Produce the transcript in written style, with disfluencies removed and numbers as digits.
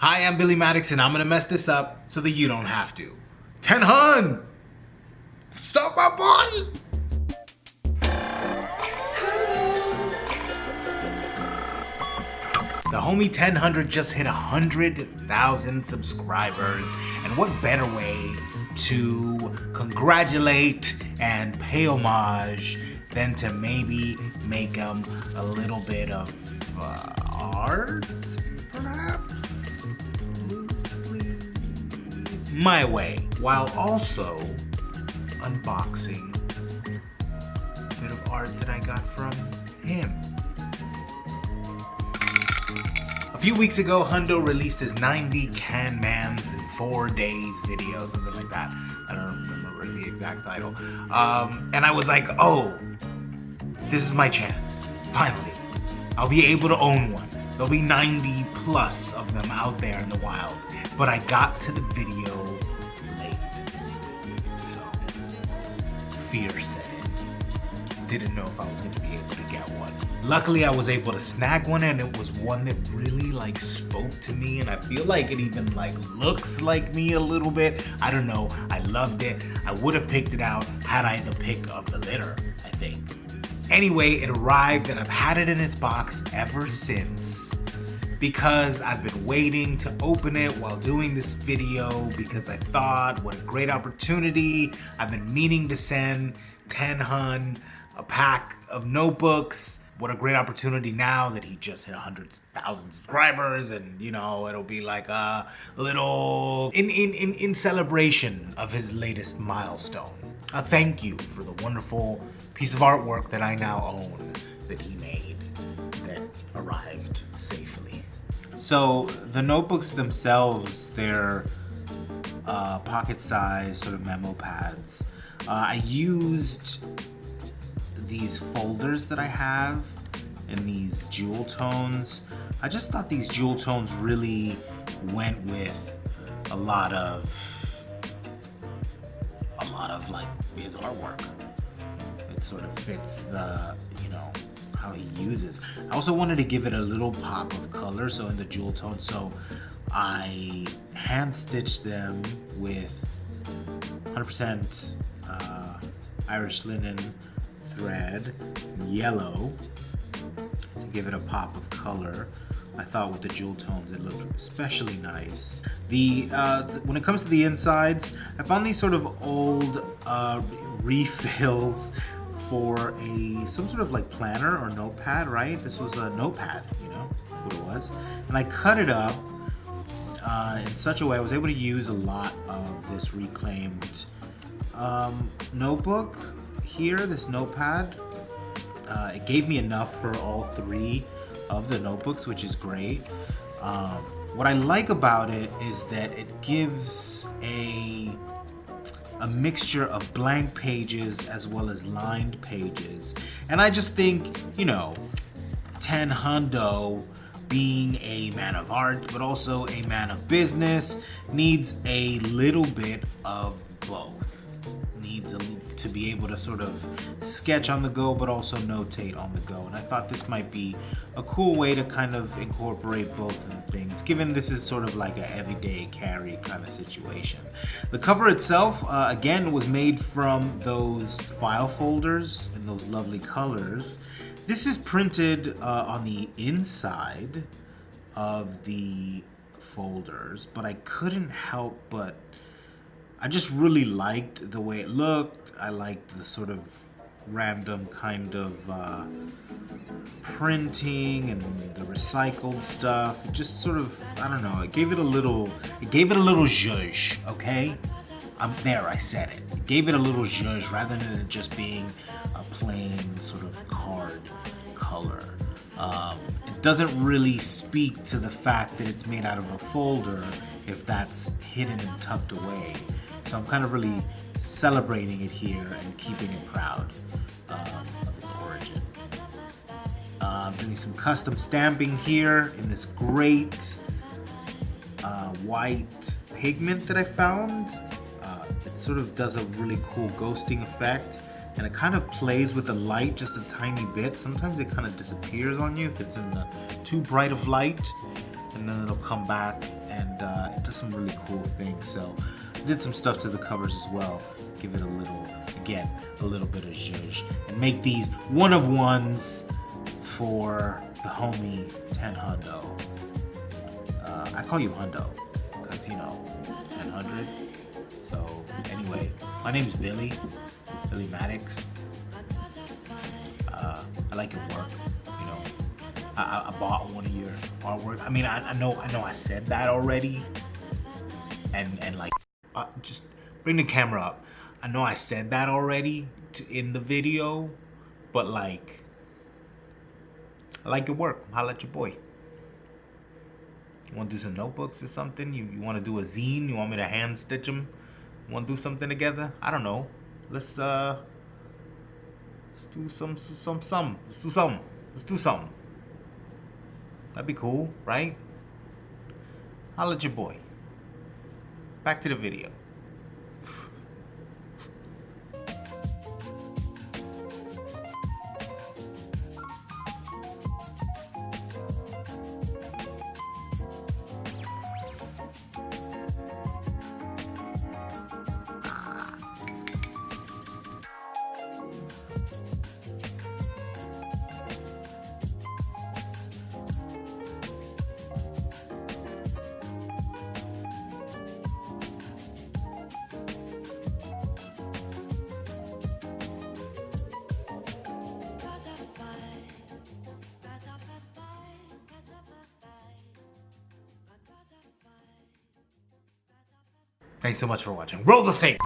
Hi, I'm Billi Maddox, and I'm gonna mess this up so that you don't have to. 10 Hun! What's up, my boy? The homie 1000 just hit 100,000 subscribers, and what better way to congratulate and pay homage than to maybe make him a little bit of art, perhaps? Loosely my way, while also unboxing a bit of art that I got from him. A few weeks ago, Hundo released his 90 Can Mans in 4 days video, something like that. I don't remember the exact title. And I was like, oh, this is my chance. Finally, I'll be able to own one. There'll be 90 plus of them out there in the wild. But I got to the video late. So, fear set in. Didn't know if I was going to be able to get one. Luckily, I was able to snag one, and it was one that really spoke to me, and I feel like it even looks like me a little bit. I don't know. I loved it. I would have picked it out had I the pick of the litter, I think. Anyway, it arrived, and I've had it in its box ever since because I've been waiting to open it while doing this video because I thought, what a great opportunity. I've been meaning to send 10 Hun a pack of notebooks. What a great opportunity now that he just hit 100,000 subscribers, and it'll be like a little in celebration of his latest milestone. A thank you for the wonderful piece of artwork that I now own that he made that arrived safely. So the notebooks themselves, they're pocket-sized sort of memo pads. I used these folders that I have in these jewel tones. I just thought these jewel tones really went with a lot of his artwork. It sort of fits the, how he uses. I also wanted to give it a little pop of color, so in the jewel tone, so I hand stitched them with 100% Irish linen thread, yellow, to give it a pop of color. I thought with the jewel tones it looked especially nice. When it comes to the insides, I found these sort of old refills for some sort of planner or notepad, right? This was a notepad, that's what it was. And I cut it up in such a way I was able to use a lot of this reclaimed notebook here, this notepad. It gave me enough for all 3 of the notebooks, which is great. What I like about it is that it gives a mixture of blank pages as well as lined pages. And I just think, 10 Hundo, being a man of art, but also a man of business, needs a little bit of both. Needs to be able to sort of sketch on the go, but also notate on the go. And I thought this might be a cool way to kind of incorporate both of the things, given this is sort of like a everyday carry kind of situation. The cover itself, again, was made from those file folders in those lovely colors. This is printed on the inside of the folders, but I couldn't help but I just really liked the way it looked. I liked the sort of random kind of printing and the recycled stuff. It just sort of, I don't know, it gave it a little zhuzh, okay? I said it. It gave it a little zhuzh rather than it just being a plain sort of card color. It doesn't really speak to the fact that it's made out of a folder if that's hidden and tucked away. So I'm kind of really celebrating it here and keeping it proud of its origin. Doing some custom stamping here in this great white pigment that I found. It sort of does a really cool ghosting effect, and it kind of plays with the light just a tiny bit. Sometimes it kind of disappears on you if it's in the too bright of light, and then it'll come back and it does some really cool things. So did some stuff to the covers as well. Give it a little, again, a little bit of zhuzh, and make these one of ones for the homie 10 Hundo. I call you Hundo because, you know, 1000. So anyway, my name is Billi Maddox. I like your work. You know, I bought one of your artwork. I mean, I know I said that already, and like, just bring the camera up. I know I said that already in the video, but like, I like your work. Holla at your boy. You want to do some notebooks or something? You want to do a zine? You want me to hand stitch them? You want to do something together? I don't know. Let's do some. Let's do something. That'd be cool, right? Holla at your boy. Back to the video. Thanks so much for watching. Roll the tape.